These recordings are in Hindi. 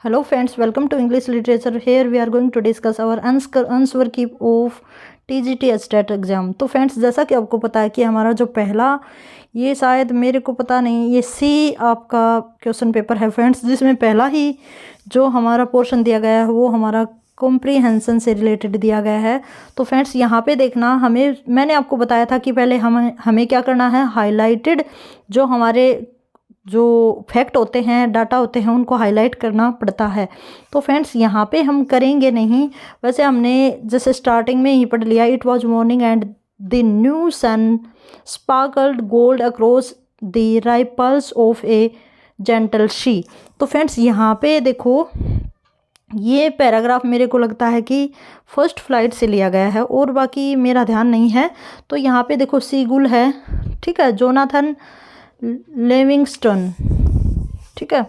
Hello friends, welcome to English Literature. Here we are going to discuss our answer key of TGT state exam. तो फ्रेंड्स, जैसा कि आपको पता है कि हमारा जो पहला, ये शायद मेरे को पता नहीं, ये सी आपका क्वेश्चन पेपर है फ्रेंड्स, जिसमें पहला ही जो हमारा पोर्शन दिया गया है वो हमारा कॉम्प्रीहेंशन से रिलेटेड दिया गया है। तो फ्रेंड्स यहाँ पे देखना, मैंने आपको बताया था कि पहले हमें क्या करना है, हाईलाइटेड जो हमारे जो फैक्ट होते हैं, डाटा होते हैं, उनको हाईलाइट करना पड़ता है। तो फ्रेंड्स यहाँ पे हम करेंगे नहीं, वैसे हमने जैसे स्टार्टिंग में ही पढ़ लिया, it was morning and the new sun sparkled gold across the ripples of a gentle sea. तो फ्रेंड्स यहाँ पे देखो, ये पैराग्राफ मेरे को लगता है कि फर्स्ट फ्लाइट से लिया गया है और बाकी मेरा ध्यान नहीं है। तो यहाँ पे देखो सीगुल है, ठीक है, जोनाथन लिविंगस्टन, ठीक है,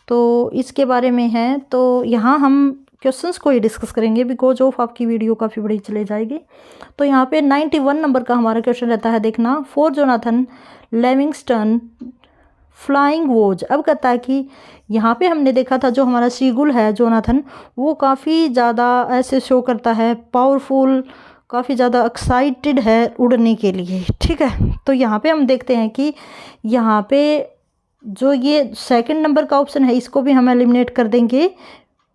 तो इसके बारे में है। तो यहाँ हम क्वेश्चंस को ही डिस्कस करेंगे बिकॉज ऑफ आपकी वीडियो काफ़ी बड़ी चले जाएगी। तो यहाँ पे 91 नंबर का हमारा क्वेश्चन रहता है, देखना, for Jonathan Livingstone flying was. अब कहता है कि यहाँ पे हमने देखा था जो हमारा सीगुल है जोनाथन, वो काफ़ी ज़्यादा ऐसे शो करता है पावरफुल, काफ़ी ज़्यादा एक्साइटेड है उड़ने के लिए, ठीक है। तो यहाँ पे हम देखते हैं कि यहाँ पे जो ये सेकंड नंबर का ऑप्शन है, इसको भी हम एलिमिनेट कर देंगे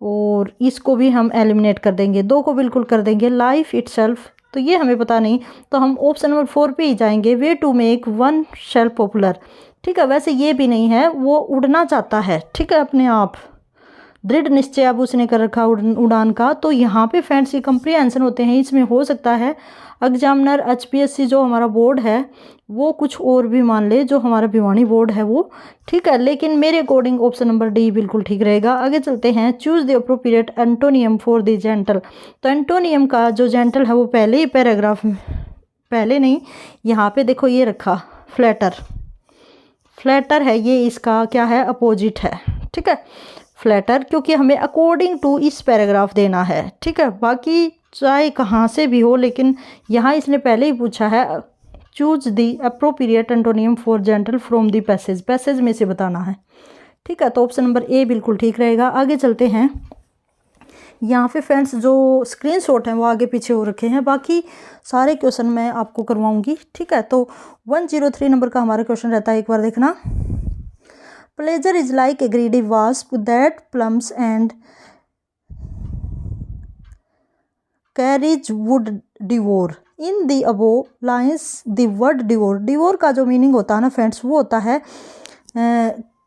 और इसको भी हम एलिमिनेट कर देंगे, दो को बिल्कुल कर देंगे। लाइफ इटसेल्फ, तो ये हमें पता नहीं, तो हम ऑप्शन नंबर 4 पे ही जाएंगे, way to make one shell popular, ठीक है। वैसे ये भी नहीं है, वो उड़ना चाहता है, ठीक है, अपने आप दृढ़ निश्चय अब उसने कर रखा उड़ान का। तो यहाँ पे फ्रेंड्स ये कंप्रीहेंशन होते हैं, इसमें हो सकता है एग्जामिनर HPSC जो हमारा बोर्ड है वो कुछ और भी मान ले, जो हमारा भिवानी बोर्ड है वो, ठीक है, लेकिन मेरे अकॉर्डिंग ऑप्शन नंबर डी बिल्कुल ठीक रहेगा। आगे चलते हैं, choose the appropriate antonym for the gentle. तो एंटोनियम का जो जेंटल है वो पहले ही पैराग्राफ में, पहले नहीं, यहाँ पे देखो ये रखा, फ्लैटर, फ्लैटर है ये, इसका क्या है, अपोजिट है, ठीक है, फ्लैटर, क्योंकि हमें अकॉर्डिंग टू इस पैराग्राफ देना है, ठीक है। बाकी चाहे कहाँ से भी हो, लेकिन यहाँ इसने पहले ही पूछा है, choose the appropriate antonym for gentle from the passage, passage में से बताना है, ठीक है। तो ऑप्शन नंबर ए बिल्कुल ठीक रहेगा। आगे चलते हैं, यहाँ पे फ्रेंड्स जो स्क्रीनशॉट हैं वो आगे पीछे हो रखे हैं, बाकी सारे क्वेश्चन मैं आपको करवाऊंगी, ठीक है। तो 103 नंबर का हमारा क्वेश्चन रहता है, एक बार देखना, pleasure is like A greedy wasp that plums and carries would devour. In the above lines the word devour. Devour का जो मीनिंग होता है ना फ्रेंड्स, वो होता है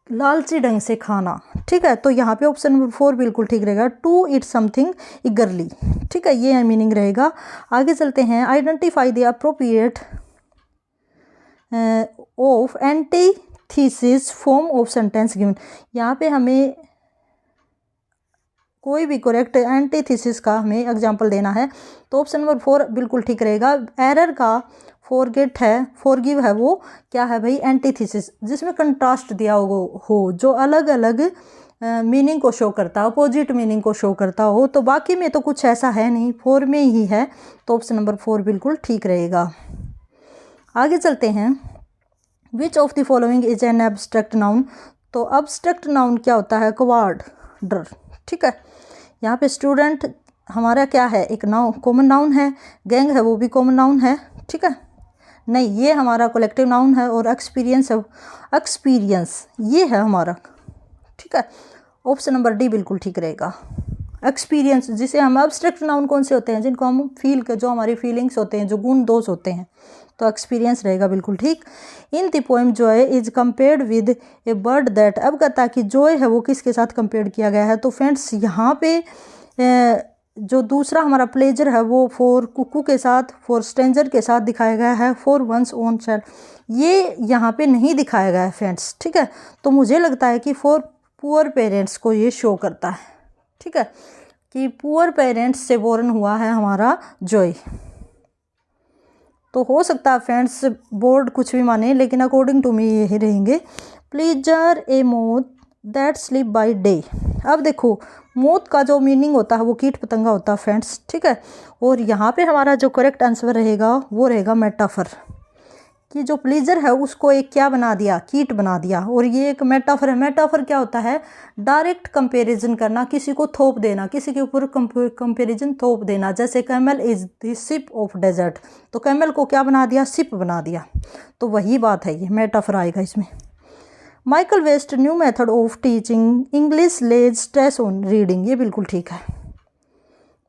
लालची ढंग से खाना, ठीक है। तो यहाँ पे ऑप्शन नंबर 4 बिल्कुल ठीक रहेगा, टू इट समथिंग इगरली, ठीक है, ये मीनिंग रहेगा। आगे चलते हैं, identify the appropriate of antithesis form of sentence given. यहाँ पे हमें कोई भी करेक्ट एंटीथेसिस का हमें एग्जांपल देना है, तो ऑप्शन नंबर 4 बिल्कुल ठीक रहेगा। एरर का फॉरगेट है, फॉरगिव है, वो क्या है भाई, एंटीथेसिस, जिसमें कंट्रास्ट दिया हो जो अलग अलग मीनिंग को शो करता हो, अपोजिट मीनिंग को शो करता हो। तो बाकी में तो कुछ ऐसा है नहीं, 4 में ही है, तो ऑप्शन नंबर 4 बिल्कुल ठीक रहेगा। आगे चलते हैं, विच of the following is an abstract noun. तो एब्स्ट्रैक्ट नाउन क्या होता है, कवार्ड, डर, ठीक है। यहाँ पे स्टूडेंट हमारा क्या है, एक नाउन, कॉमन नाउन है, गैंग है वो भी कॉमन नाउन है, ठीक है, नहीं ये हमारा कलेक्टिव नाउन है, और एक्सपीरियंस है, एक्सपीरियंस ये है हमारा, ठीक है। ऑप्शन नंबर डी बिल्कुल ठीक रहेगा, एक्सपीरियंस, जिसे हम एब्स्ट्रैक्ट नाउन कौन से होते हैं, जिनको हम फील कर, जो हमारी फीलिंग्स होते हैं, जो गुण दोष होते हैं, तो एक्सपीरियंस रहेगा बिल्कुल ठीक। इन the poem Joy is compared with A bird that. अब कहता है कि जॉय है वो किसके साथ कंपेयर किया गया है। तो फ्रेंड्स यहाँ पे जो दूसरा हमारा प्लेजर है वो फॉर कुकू के साथ, फॉर स्ट्रेंजर के साथ दिखाया गया है, फॉर वंस ओन सेल्फ ये यहाँ पे नहीं दिखाया गया है फ्रेंड्स, ठीक है। तो मुझे लगता है कि फॉर पुअर पेरेंट्स को ये शो करता है, ठीक है, कि पुअर पेरेंट्स से बोर्न हुआ है हमारा जॉय। तो हो सकता है फ्रेंड्स बोर्ड कुछ भी माने, लेकिन अकॉर्डिंग टू मी यही रहेंगे। Pleaser A moth that sleep by day. अब देखो, मोथ का जो मीनिंग होता है वो कीट पतंगा होता है फ्रेंड्स, ठीक है, और यहाँ पे हमारा जो करेक्ट आंसर रहेगा वो रहेगा मेटाफर। कि जो प्लीजर है उसको एक क्या बना दिया, कीट बना दिया। और ये एक मेटाफर है। मेटाफर क्या होता है, डायरेक्ट कंपैरिजन करना, किसी को थोप देना, किसी के ऊपर कंपैरिजन थोप देना। जैसे camel is the ship of desert, तो कैमल को क्या बना दिया, शिप बना दिया। तो वही बात है, ये मेटाफर आएगा इसमें। Michael West new method of teaching English lays stress on reading, ये बिल्कुल ठीक है।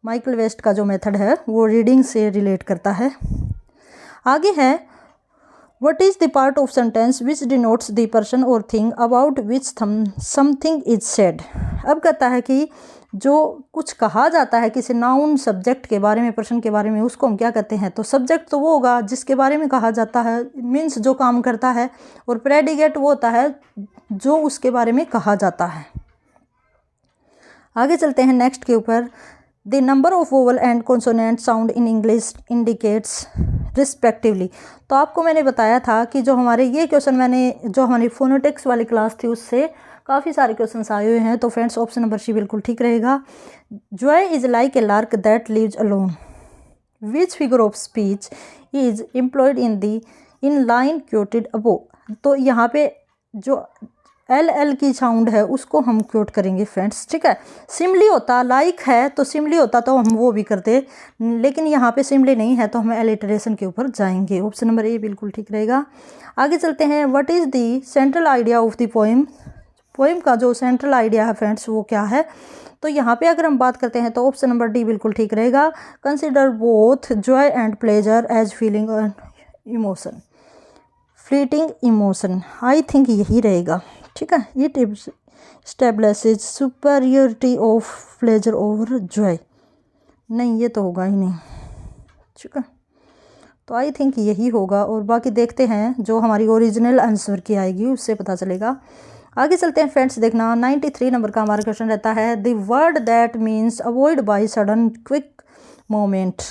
माइकल वेस्ट का जो मेथड है वो रीडिंग से रिलेट करता है। आगे है what is the part of sentence which denotes the person or thing about which something is said. अब कहता है कि जो कुछ कहा जाता है किसी नाउन सब्जेक्ट के बारे में, पर्सन के बारे में, उसको हम क्या कहते हैं। तो सब्जेक्ट तो वो होगा जिसके बारे में कहा जाता है, मीन्स जो काम करता है, और प्रेडिकेट वो होता है जो उसके बारे में कहा जाता है। आगे चलते हैं नेक्स्ट के ऊपर। The number of vowel and consonant sound in English indicates respectively. तो आपको मैंने बताया था कि जो हमारे ये क्वेश्चन जो हमारी फोनेटिक्स वाली क्लास थी उससे काफ़ी सारे क्वेश्चंस आए हुए हैं। तो फ्रेंड्स ऑप्शन नंबर सी बिल्कुल ठीक रहेगा। Joy is like a lark that lives alone, which figure of speech is employed in line quoted above. तो यहाँ पे जो एल की साउंड है उसको हम क्योट करेंगे फ्रेंड्स, ठीक है। सिमली होता, लाइक है तो सिमली होता तो हम वो भी करते, लेकिन यहाँ पे सिमली नहीं है तो हम एलिटरेशन के ऊपर जाएंगे। ऑप्शन नंबर ए बिल्कुल ठीक रहेगा। आगे चलते हैं। What is the central idea of the poem. Poem का जो सेंट्रल आइडिया है फ्रेंड्स वो क्या है। तो यहाँ पे अगर हम बात करते हैं तो ऑप्शन नंबर डी बिल्कुल ठीक रहेगा। Consider both joy and pleasure as feeling and emotion, fleeting emotion. I think यही रहेगा, ठीक है। It establishes superiority of pleasure over joy. नहीं, ये तो होगा ही नहीं, ठीक है। तो आई थिंक यही होगा। और बाकी देखते हैं जो हमारी ओरिजिनल आंसर की आएगी उससे पता चलेगा। आगे चलते हैं फ्रेंड्स, देखना 93 नंबर का हमारा क्वेश्चन रहता है the word that means avoid by sudden quick moment.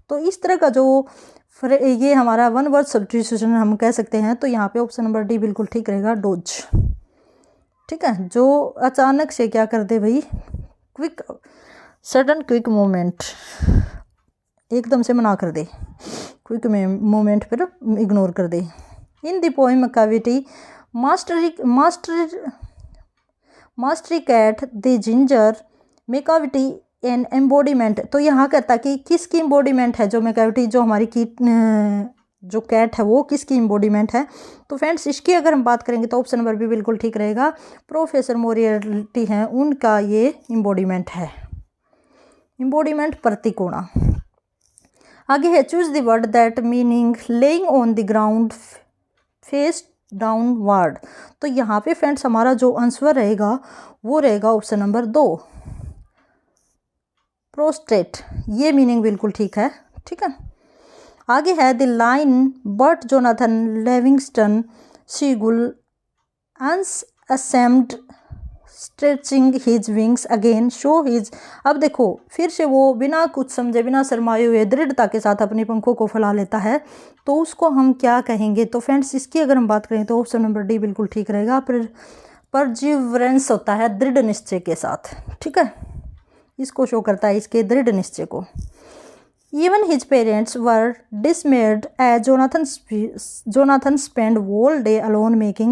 तो इस तरह का जो ये हमारा वन वर्ड सब्स्टिट्यूशन हम कह सकते हैं। तो यहाँ पे ऑप्शन नंबर डी बिल्कुल ठीक रहेगा, डोज, ठीक है। जो अचानक से क्या कर दे भाई, क्विक, सडन क्विक मोमेंट, एकदम से मना कर दे, क्विक मोमेंट पर इग्नोर कर दे। In the poem cavity mastery cat the ginger Macavity an embodiment. तो यहाँ कहता कि किसकी एम्बॉडीमेंट है, जो मेकाविटी जो हमारी जो कैट है वो किसकी एम्बॉडीमेंट है। तो फ्रेंड्स इसकी अगर हम बात करेंगे तो ऑप्शन नंबर भी बिल्कुल ठीक रहेगा। प्रोफेसर मोरियर्टी हैं उनका ये एम्बॉडीमेंट है, एम्बॉडीमेंट प्रतिकोणा। आगे है choose the word that meaning laying on the ground face downward. तो यहाँ पे फ्रेंड्स हमारा जो आंसर रहेगा वो रहेगा ऑप्शन नंबर 2, प्रोस्ट्रेट। ये मीनिंग बिल्कुल ठीक है, ठीक है। आगे है the line but Jonathan Livingston seagull unassumed stretching his wings again show his. अब देखो फिर से वो बिना कुछ समझे, बिना शर्माए हुए दृढ़ता के साथ अपने पंखों को फैला लेता है। तो उसको हम क्या कहेंगे। तो फ्रेंड्स इसकी अगर हम बात करें तो ऑप्शन नंबर डी बिल्कुल ठीक रहेगा। परजिवरेंस होता है दृढ़ निश्चय के साथ, ठीक है। इसको शो करता है इसके दृढ़ निश्चय को। Even his parents were dismayed as Jonathan spent whole day alone making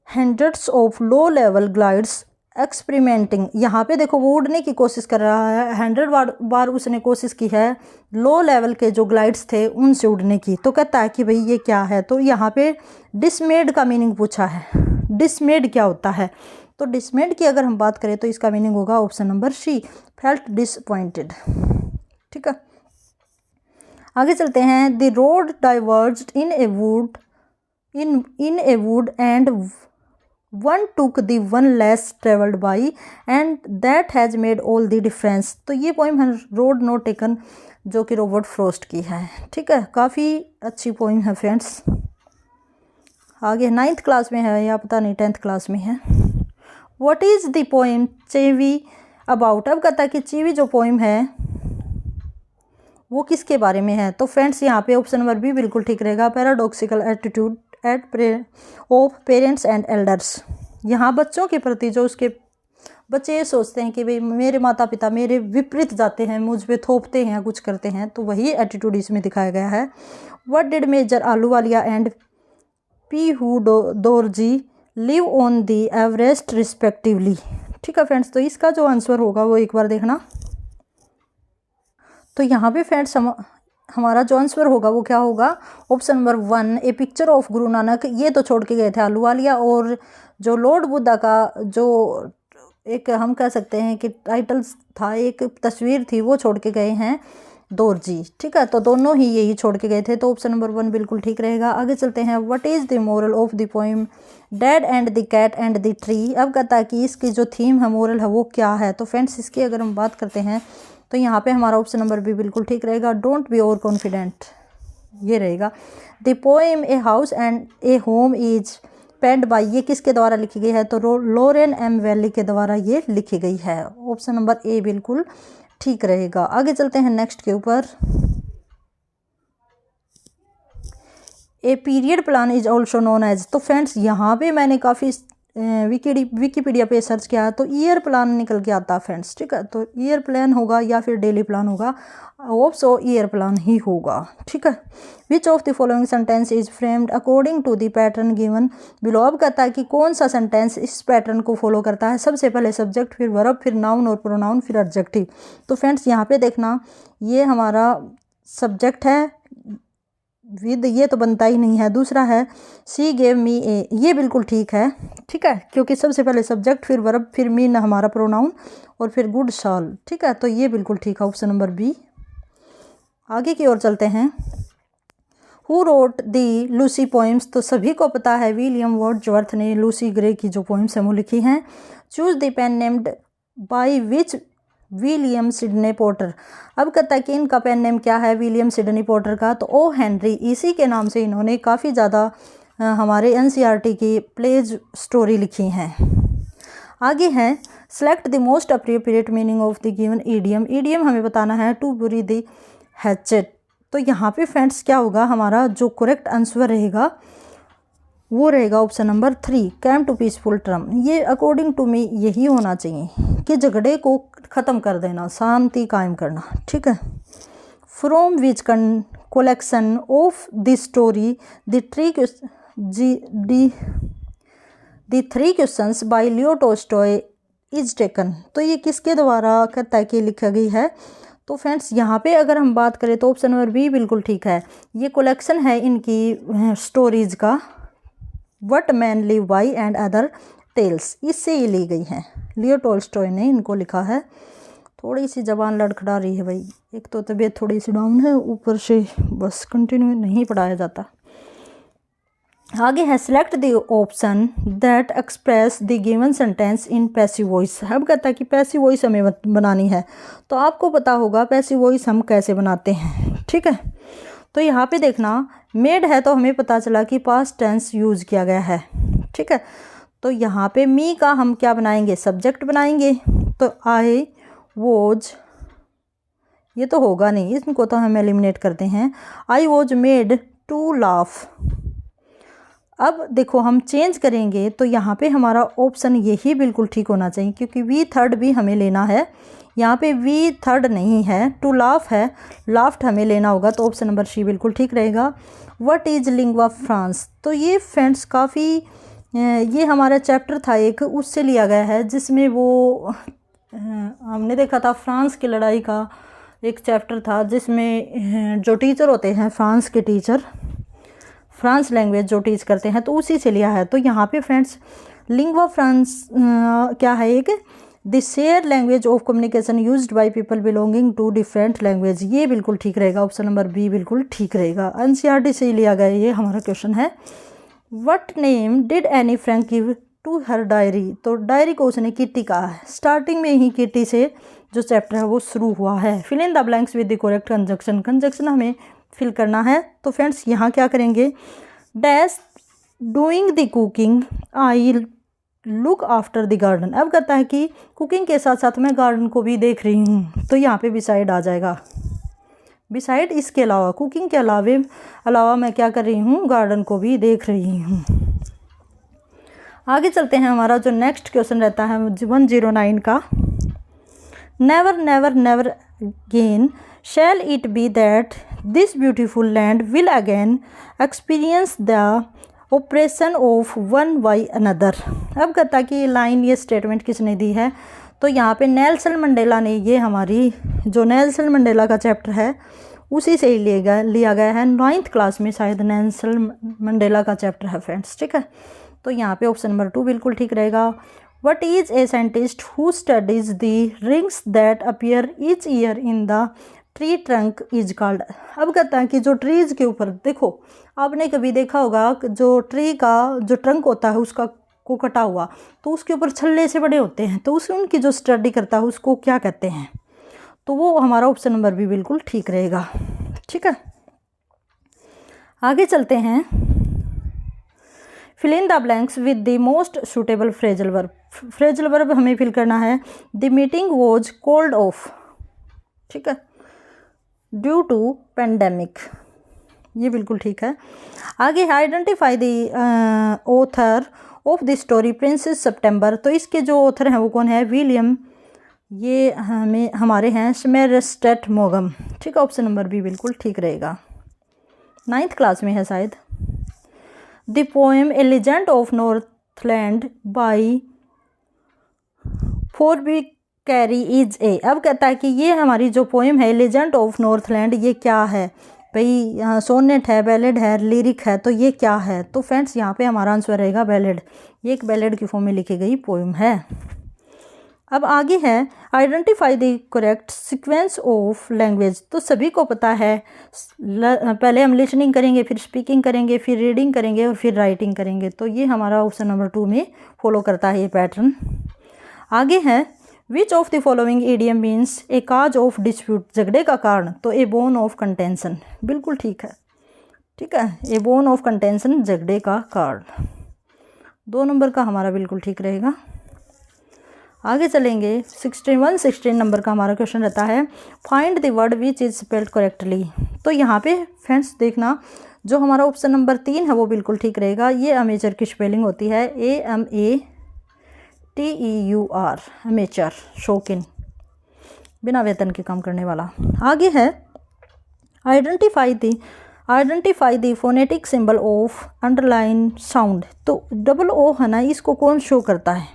hundreds of low-level glides experimenting। यहाँ पे देखो वो उड़ने की कोशिश कर रहा है, 100 बार उसने कोशिश की है लो लेवल के जो ग्लाइड्स थे उनसे उड़ने की। तो कहता है कि भाई ये क्या है। तो यहाँ पे डिसमेड का मीनिंग पूछा है। डिसमेड क्या होता है। तो डिसमेड की अगर हम बात करें तो इसका मीनिंग होगा option number C, felt disappointed, ठीक है। आगे चलते हैं। The road diverged in a wood and one took the one less travelled by and that has made all the difference. तो ये पोइम है रोड नॉट टेकन, जो कि रॉबर्ट फ्रॉस्ट की है, ठीक है। काफ़ी अच्छी पोइम है फ्रेंड्स। आगे 9th क्लास में है या पता नहीं 10th क्लास में है। What is the poem Chevy about. अब कहता है कि चीवी जो पोइम है वो किसके बारे में है। तो फ्रेंड्स यहाँ पे ऑप्शन नंबर बी बिल्कुल ठीक रहेगा, paradoxical attitude of parents and elders. यहाँ बच्चों के प्रति जो उसके बच्चे ये सोचते हैं कि भाई मेरे माता पिता मेरे विपरीत जाते हैं, मुझ पे थोपते हैं, कुछ करते हैं, तो वही एटीट्यूड इसमें दिखाया गया है। What did major Ahluwalia and Phu Dorji live on the Everest respectively. ठीक है फ्रेंड्स, तो इसका जो आंसर होगा वो एक बार देखना। तो यहाँ पे फ्रेंड्स हमारा जो आंसर होगा वो क्या होगा, option number 1 A picture of Guru Nanak. ये तो छोड़ के गए थे आलूवालिया, और जो लॉर्ड बुद्धा का जो एक हम कह सकते हैं कि टाइटल्स था, एक तस्वीर थी, वो छोड़ के गए हैं दोरजी। ठीक है, तो दोनों ही यही छोड़ के गए थे, तो ऑप्शन नंबर 1 बिल्कुल ठीक रहेगा। आगे चलते हैं। What is the moral of the poem dad and the cat and the tree. अब कहता है कि इसकी जो थीम है, मोरल है, वो क्या है। तो फ्रेंड्स इसकी अगर हम बात करते हैं तो यहाँ पे हमारा ऑप्शन नंबर बी बिल्कुल ठीक रहेगा। डोंट बी ओवर कॉन्फिडेंट, ये रहेगा। The poem a house and a home is penned by, ये किसके द्वारा लिखी गई है, तो लॉरेन एम वैली के द्वारा ये लिखी गई है। ऑप्शन नंबर ए बिल्कुल ठीक रहेगा। आगे चलते हैं नेक्स्ट के ऊपर। A period plan is also known as. तो फ्रेंड्स यहाँ पे मैंने काफ़ी विकीपीडिया पे सर्च किया तो ईयर प्लान निकल के आता है फ्रेंड्स। ठीक है, तो ईयर प्लान होगा या फिर डेली प्लान होगा, ऑप्शो ईयर प्लान ही होगा। ठीक है। Which of the following sentence is framed according to the pattern given below. अब कहता है कि कौन सा सेंटेंस इस पैटर्न को फॉलो करता है। सबसे पहले सब्जेक्ट, फिर वर्ब, फिर नाउन और प्रोनाउन, फिर एडजेक्टिव। तो फ्रेंड्स यहाँ पे देखना, ये हमारा सब्जेक्ट है विद, ये तो बनता ही नहीं है। दूसरा है सी गेव मी ए, ये बिल्कुल ठीक है। ठीक है, क्योंकि सबसे पहले सब्जेक्ट, फिर वर्ब, फिर मीन हमारा प्रोनाउन, और फिर गुड शाल। ठीक है, तो ये बिल्कुल ठीक है, ऑप्शन नंबर बी। आगे की ओर चलते हैं। Who wrote the Lucy poems. तो सभी को पता है विलियम वर्ड्सवर्थ ने लूसी ग्रे की जो पोइम्स हैं वो लिखी हैं। Choose the pen named by which William Sydney Porter. अब कहता है कि इनका पेन नेम क्या है विलियम सिडनी पोर्टर का, तो ओ हेनरी, इसी के नाम से इन्होंने काफ़ी ज़्यादा हमारे एनसीईआरटी की प्लेज स्टोरी लिखी हैं। आगे है select the most appropriate meaning of the given idiom. Idiom हमें बताना है टू बुरी द हैचेट। तो यहाँ पे फ्रेंड्स क्या होगा, हमारा जो करेक्ट आंसर रहेगा वो रहेगा option number 3 came to peaceful term. ये अकॉर्डिंग टू मी यही होना चाहिए कि झगड़े को ख़त्म कर देना, शांति कायम करना। ठीक है। From which collection of the story the three questions bye Leo Tolstoy is taken. तो ये किसके द्वारा कहता है कि लिखा गई है। तो फ्रेंड्स यहाँ पे अगर हम बात करें तो ऑप्शन नंबर बी बिल्कुल ठीक है। ये कलेक्शन है इनकी स्टोरीज का, what man live by and other tales, इससे ये ली गई हैं। लियो टॉल्स्टॉय ने इनको लिखा है। थोड़ी सी जबान लड़खड़ा रही है भाई, एक तो तबीयत थोड़ी सी डाउन है, ऊपर से बस कंटिन्यू नहीं पढ़ाया जाता। आगे है select the option that express the given sentence in passive voice. अब कहता है कि पैसिव वॉइस हमें बनानी है, तो आपको पता होगा पैसिव वॉइस हम कैसे बनाते हैं। ठीक है, तो यहाँ पे देखना मेड है तो हमें पता चला कि पास्ट टेंस यूज़ किया गया है। ठीक है, तो यहाँ पे मी का हम क्या बनाएंगे, सब्जेक्ट बनाएंगे। तो आई वॉज, ये तो होगा नहीं, इसको तो हम एलिमिनेट करते हैं। I was made to laugh. अब देखो हम चेंज करेंगे तो यहाँ पे हमारा ऑप्शन यही बिल्कुल ठीक होना चाहिए, क्योंकि वी थर्ड भी हमें लेना है। यहाँ पे वी थर्ड नहीं है, टू लाफ है, लाफ्ट हमें लेना होगा, तो ऑप्शन नंबर सी बिल्कुल ठीक रहेगा। What is lingua France. तो ये फ्रेंड्स काफ़ी ये हमारा चैप्टर था एक, उससे लिया गया है, जिसमें वो हमने देखा था फ्रांस की लड़ाई का एक चैप्टर था, जिसमें जो टीचर होते हैं फ्रांस के टीचर, फ्रांस लैंग्वेज जो टीच करते हैं, तो उसी से लिया है। तो यहाँ पे फ्रेंड्स लिंग्वा फ्रांस क्या है, एक the share language of communication used by people belonging to different language. ये बिल्कुल ठीक रहेगा, ऑप्शन नंबर बी बिल्कुल ठीक रहेगा। एनसीईआरटी से लिया गया ये हमारा क्वेश्चन है। What name did Anne Frank give to her diary. तो डायरी को उसने किटी कहा है। स्टार्टिंग में ही किटी से जो चैप्टर है वो शुरू हुआ है। Fill in the blanks with the correct conjunction. Conjunction हमें फिल करना है। तो फ्रेंड्स यहाँ क्या करेंगे, dash doing the cooking I look after the garden. अब कहता है कि कुकिंग के साथ साथ मैं गार्डन को भी देख रही हूँ, तो यहाँ पे बिसाइड आ जाएगा। बिसाइड इसके अलावा, कुकिंग के अलावा मैं क्या कर रही हूँ, गार्डन को भी देख रही हूँ। आगे चलते हैं, हमारा जो नेक्स्ट क्वेश्चन रहता है 109 का, never never never again shall it be that this beautiful land will again experience the operation of one by another. अब कहता है कि ये लाइन, ये स्टेटमेंट किसने दी है, तो यहाँ पे नेल्सन मंडेला ने, ये हमारी जो नेल्सन मंडेला का चैप्टर है उसी से ही लिया गया है। 9th क्लास में शायद नेल्सन मंडेला का चैप्टर है फ्रेंड्स, ठीक है। तो यहाँ पे ऑप्शन नंबर 2 बिल्कुल ठीक रहेगा। What is a scientist who studies the rings that appear each year in the tree trunk is called. अब कहता है कि जो ट्रीज के ऊपर, देखो आपने कभी देखा होगा जो ट्री का जो ट्रंक होता है उसका को कटा हुआ, तो उसके ऊपर छल्ले से बड़े होते हैं, तो उसे उनकी जो स्टडी करता है उसको क्या कहते हैं, तो वो हमारा ऑप्शन नंबर भी बिल्कुल ठीक रहेगा, ठीक है। आगे चलते हैं, fill in the blanks with the most suitable phrasal verb. Phrasal verb हमें फिल करना है, the meeting was called off, ठीक है, ड्यू टू पेंडेमिक, ये बिल्कुल ठीक है। आगे identify the author of the story princess September. तो इसके जो ऑथर हैं वो कौन है, विलियम, ये हमारे हैं सोमरसेट मॉगम, ठीक है। ऑप्शन नंबर भी बिल्कुल ठीक रहेगा, 9th क्लास में है शायद। The poem a legend of Northland by फॉरबी कैरी इज ए। अब कहता है कि ये हमारी जो पोएम है लेजेंड ऑफ नॉर्थलैंड, ये क्या है भाई, यहाँ सोनेट है, बैलेड है, लिरिक है, तो ये क्या है, तो फ्रेंड्स यहाँ पे हमारा आंसर रहेगा बैलेड। ये एक बैलेड की फॉर्म में लिखी गई पोएम है। अब आगे है, identify the correct sequence of language. तो सभी को पता है, पहले हम लिसनिंग करेंगे, फिर स्पीकिंग करेंगे, फिर रीडिंग करेंगे और फिर राइटिंग करेंगे, तो ये हमारा ऑप्शन नंबर 2 में फॉलो करता है ये पैटर्न। आगे है, which of the following idiom means A cause of dispute, झगड़े का कारण, तो ए बोन ऑफ कंटेंशन, बिल्कुल ठीक है, ठीक है, ए बोन ऑफ कंटेंशन झगड़े का कारण, 2 नंबर का हमारा बिल्कुल ठीक रहेगा। आगे चलेंगे, 16 नंबर का हमारा क्वेश्चन रहता है, find the word which is spelled correctly. तो यहाँ पे फ्रेंड्स देखना, जो हमारा ऑप्शन नंबर 3 है वो बिल्कुल ठीक रहेगा। ये अमेचर की स्पेलिंग होती है AMATEUR, अमेचर, शौकीन, बिना वेतन के काम करने वाला। आगे है, identify the phonetic symbol of underline sound. तो डबल ओ है ना, इसको कौन शो करता है,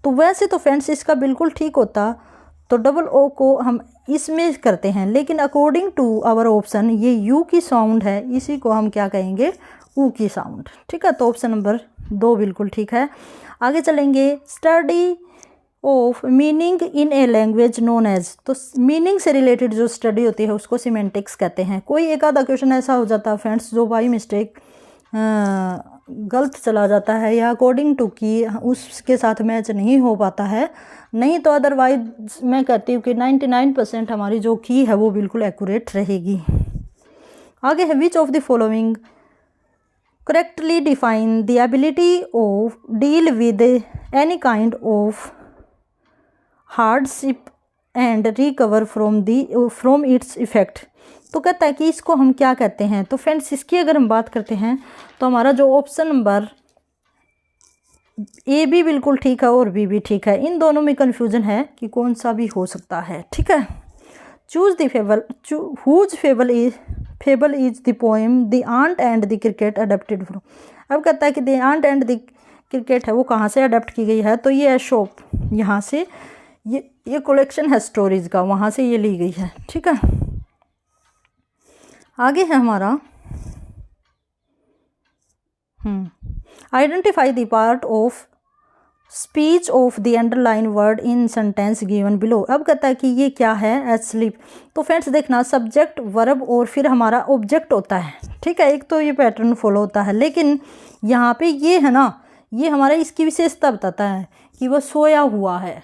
तो वैसे तो फ्रेंड्स इसका बिल्कुल ठीक होता, तो डबल ओ को हम इसमें करते हैं, लेकिन अकॉर्डिंग टू आवर ऑप्शन ये यू की साउंड है, इसी को हम क्या कहेंगे, ऊ की साउंड, ठीक है। तो ऑप्शन नंबर 2 बिल्कुल ठीक है। आगे चलेंगे, study of meaning in a language known as. तो मीनिंग से रिलेटेड जो स्टडी होती है उसको सिमेंटिक्स कहते हैं। कोई एक आधा क्वेश्चन ऐसा हो जाता है फ्रेंड्स जो बाई मिस्टेक गलत चला जाता है, या अकॉर्डिंग टू की उसके साथ मैच नहीं हो पाता है, नहीं तो अदरवाइज मैं कहती हूँ कि 99% हमारी जो की है वो बिल्कुल एक्यूरेट रहेगी। आगे है, which of the following correctly define the ability of deal with any kind of hardship and recover from its effect. तो कहता है कि इसको हम क्या कहते हैं, तो फ्रेंड्स इसकी अगर हम बात करते हैं तो हमारा जो ऑप्शन नंबर ए भी बिल्कुल ठीक है और बी भी ठीक है। इन दोनों में कन्फ्यूजन है कि कौन सा भी हो सकता है, ठीक है। Choose the fable, whose fable is the poem the ant and the cricket adapted from. अब कहता है कि the ant and the cricket है वो कहाँ से अडेप्ट की गई है, तो ये है शॉप, यहाँ से ये कलेक्शन है स्टोरीज का, वहाँ से ये ली गई है, ठीक है। आगे है हमारा identify the part of speech of the underline word in sentence given below. अब कहता है कि ये क्या है, एस्लीप। तो फ्रेंड्स देखना, सब्जेक्ट, वर्ब और फिर हमारा ऑब्जेक्ट होता है, ठीक है। एक तो ये पैटर्न फॉलो होता है, लेकिन यहाँ पे ये है ना, ये हमारा इसकी विशेषता बताता है कि वो सोया हुआ है,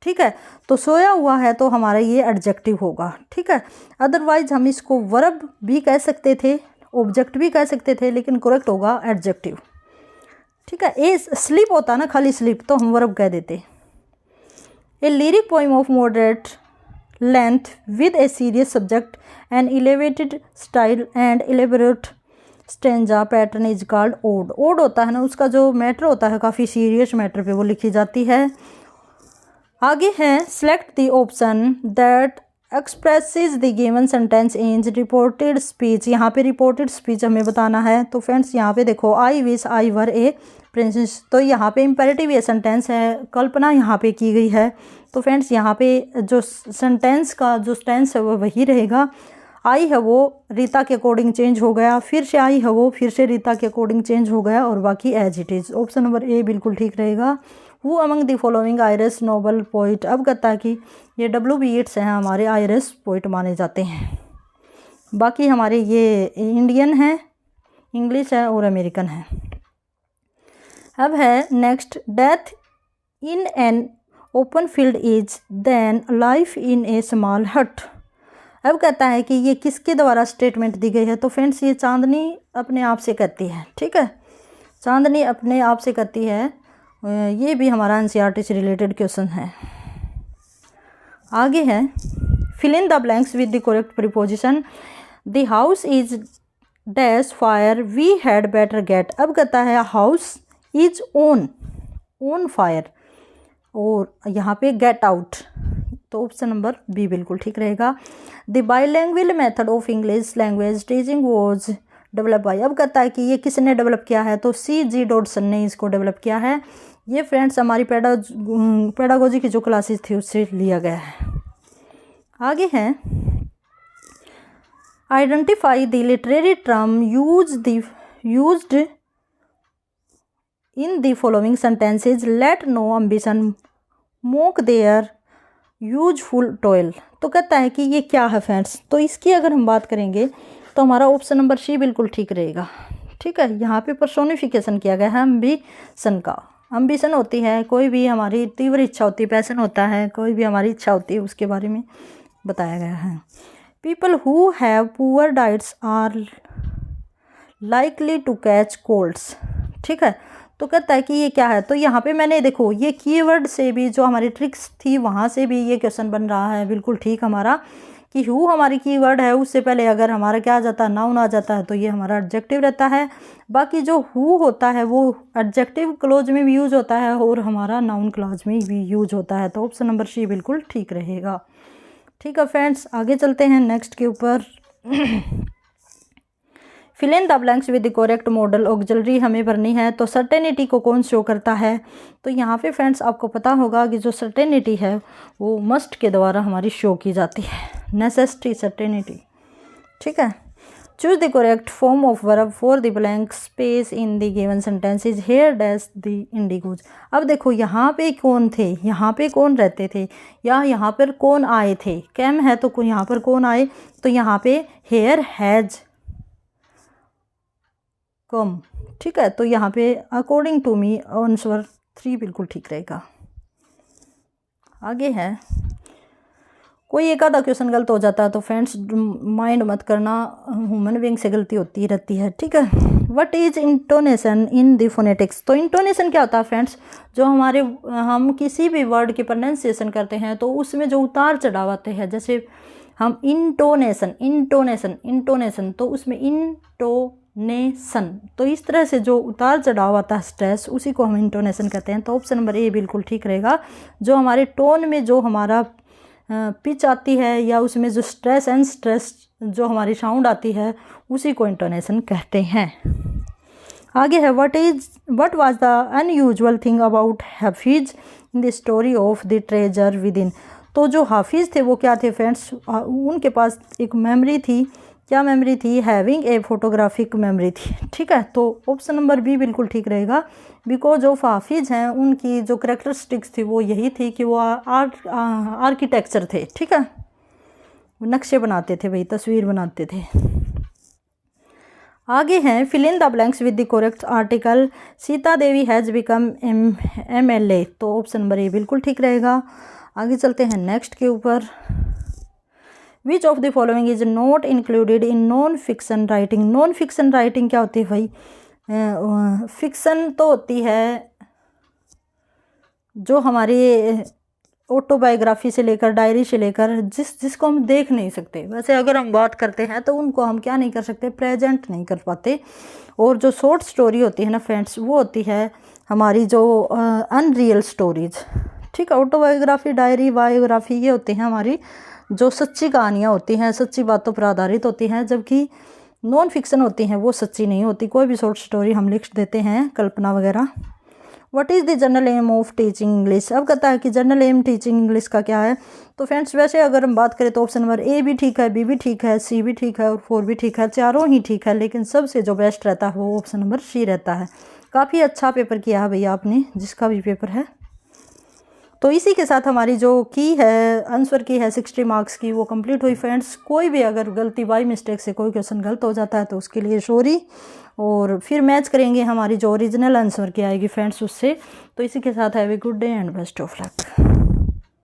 ठीक है। तो सोया हुआ है तो हमारा ये एडजेक्टिव होगा, ठीक है। अदरवाइज हम इसको वर्ब भी कह सकते थे, ऑब्जेक्ट भी कह सकते थे, लेकिन करेक्ट होगा एडजेक्टिव, ठीक है। ए स्लीप होता ना, खाली स्लीप, तो हम वर्ब कह देते। A lyric poem of moderate length with a serious subject and elevated style and elaborate stanza pattern is called ode. Ode होता है ना, उसका जो मैटर होता है काफ़ी सीरियस मैटर पे वो लिखी जाती है। आगे है select the option that expresses the given sentence in reported speech. यहाँ पे रिपोर्टेड स्पीच हमें बताना है। तो फ्रेंड्स यहाँ पे देखो, I wish I were A princess, तो यहाँ पे इम्पेरेटिव ये सेंटेंस है, कल्पना यहाँ पे की गई है। तो फ्रेंड्स यहाँ पे जो सेंटेंस का जो टेंस है वो वही रहेगा। आई है वो रीता के अकॉर्डिंग चेंज हो गया, फिर से आई है वो फिर से रीता के अकॉर्डिंग चेंज हो गया, और बाकी as it is. Option number A बिल्कुल ठीक रहेगा। Who among the following Irish Nobel poet. अब कहता है कि ये W.B. येट्स हैं हमारे आयरिश पोइट माने जाते हैं। बाकी हमारे ये इंडियन हैं, इंग्लिश है और अमेरिकन है। अब है next, death in an open field is then life in a small hut. अब कहता है कि ये किसके द्वारा स्टेटमेंट दी गई है। तो फ्रेंड्स ये चांदनी अपने आप से कहती है, ठीक है, चांदनी अपने आप से कहती है। ये भी हमारा NCERT से रिलेटेड क्वेश्चन है। आगे है fill in the blanks with the correct preposition. The house is dash fire we had better get. अब कहता है हाउस इज ऑन फायर, और यहाँ पे गेट आउट, तो ऑप्शन नंबर बी बिल्कुल ठीक रहेगा। The bilingual method of English language teaching was develop by. अब कहता है कि ये किसने डेवलप किया है। तो C.G. डॉडसन ने इसको डेवलप किया है। ये फ्रेंड्स हमारी पेडागोजी की जो क्लासेस थी उससे लिया गया है। आगे है identify the literary term used in the following sentences. Let no ambition mock their useful toil. तो कहता है कि ये क्या है फ्रेंड्स। तो इसकी अगर हम बात करेंगे तो हमारा ऑप्शन नंबर C बिल्कुल ठीक रहेगा, ठीक है। यहाँ पे पर्सोनिफिकेशन किया गया है एम्बिशन का। एम्बिशन होती है कोई भी हमारी तीव्र इच्छा होती है, पैशन होता है कोई भी हमारी इच्छा होती है, उसके बारे में बताया गया है। People who have poor diets are likely to catch colds, ठीक है। तो कहता है कि ये क्या है। तो यहाँ पे मैंने देखो ये कीवर्ड से भी जो हमारी ट्रिक्स थी वहाँ से भी ये क्वेश्चन बन रहा है, बिल्कुल ठीक हमारा, कि हु हमारी कीवर्ड है, उससे पहले अगर हमारा क्या आ जाता है, नाउन आ जाता है, तो ये हमारा एडजेक्टिव रहता है। बाकी जो हु होता है वो एडजेक्टिव क्लॉज में भी यूज होता है और हमारा नाउन क्लॉज में भी यूज होता है। तो ऑप्शन नंबर C बिल्कुल ठीक रहेगा, ठीक है फ्रेंड्स। आगे चलते हैं नेक्स्ट के ऊपर। Fill in the blanks with the correct modal auxiliary हमें भरनी है। तो सर्टेनिटी को कौन शो करता है। तो यहाँ पे फ्रेंड्स आपको पता होगा कि जो सर्टेनिटी है वो मस्ट के द्वारा हमारी शो की जाती है, नेसेसिटी सर्टेनिटी, ठीक है। Choose the correct form of verb for the blank space in the given sentences. Here dash the indigos. अब देखो यहाँ पे कौन थे, यहाँ पे कौन रहते थे, या यहाँ पर कौन आए थे। कैम है तो यहाँ पर कौन आए, तो यहाँ पे हेयर हैज कम, ठीक है। तो यहाँ पे अकॉर्डिंग टू मी आंसर 3 बिल्कुल ठीक रहेगा। आगे है कोई एक आधा क्वेश्चन गलत हो जाता है तो फ्रेंड्स माइंड मत करना, ह्यूमन बीइंग से गलती होती रहती है, ठीक है। What is intonation in the phonetics. तो इंटोनेशन क्या होता है फ्रेंड्स, जो हम किसी भी वर्ड की प्रोनाउंसिएशन करते हैं तो उसमें जो उतार चढ़ाव आते हैं, जैसे हम इंटोनेशन तो उसमें इंटोनेशन, तो इस तरह से जो उतार चढ़ाव आता है स्ट्रेस, उसी को हम इंटोनेशन कहते हैं। तो ऑप्शन नंबर A बिल्कुल ठीक रहेगा। जो हमारे टोन में जो हमारा पिच आती है या उसमें जो स्ट्रेस जो हमारी साउंड आती है उसी को इंटोनेशन कहते हैं। आगे है what was the unusual thing about Hafiz in the story of the treasure with in. तो जो हाफिज थे वो क्या थे फ्रेंड्स, उनके पास एक मेमोरी थी। क्या मेमोरी थी, हैविंग ए फोटोग्राफिक मेमोरी थी, ठीक है। तो ऑप्शन नंबर B बिल्कुल ठीक रहेगा। बिकॉज ऑफ हाफिज हैं उनकी जो करेक्टरिस्टिक्स थी वो यही थी कि वो आर्किटेक्चर थे, ठीक है, वो नक्शे बनाते थे, वही तस्वीर बनाते थे। आगे हैं fill in the blanks with the correct article. Sita Devi has become MLA। तो ऑप्शन नंबर A बिल्कुल ठीक रहेगा। आगे चलते हैं नेक्स्ट के ऊपर। विच of the following is not included in non fiction writing. Non fiction writing क्या होती है भाई, फिक्शन तो होती है जो हमारी ऑटोबायोग्राफी से लेकर, डायरी से लेकर, जिसको हम देख नहीं सकते। वैसे अगर हम बात करते हैं तो उनको हम क्या नहीं कर सकते, प्रेजेंट नहीं कर पाते। और जो शॉर्ट स्टोरी होती है ना फ्रेंड्स, वो होती है हमारी जो अनरियल स्टोरीज, ठीक है। ऑटोबायोग्राफी, डायरी, बायोग्राफी ये होती हैं हमारी जो सच्ची कहानियाँ होती हैं, सच्ची बातों पर आधारित होती हैं, जबकि नॉन फिक्शन होती हैं वो सच्ची नहीं होती। कोई भी शॉर्ट स्टोरी हम लिख देते हैं, कल्पना वगैरह। What is the general aim of teaching English? अब कहता है कि जनरल एम टीचिंग इंग्लिश का क्या है। तो फ्रेंड्स वैसे अगर हम बात करें तो ऑप्शन नंबर ए भी ठीक है, बी भी ठीक है, सी भी ठीक है और 4 भी ठीक है, चारों ही ठीक है। लेकिन सबसे जो बेस्ट रहता है वो ऑप्शन नंबर सी रहता है। काफ़ी अच्छा पेपर किया है भैया आपने, जिसका भी पेपर है। तो इसी के साथ हमारी जो की है आंसर की है 60 मार्क्स की, वो कंप्लीट हुई फ्रेंड्स। कोई भी अगर गलती बाई मिस्टेक से कोई क्वेश्चन गलत हो जाता है तो उसके लिए सॉरी। और फिर मैच करेंगे हमारी जो ओरिजिनल आंसर की आएगी फ्रेंड्स उससे। तो इसी के साथ have a good day and best of luck.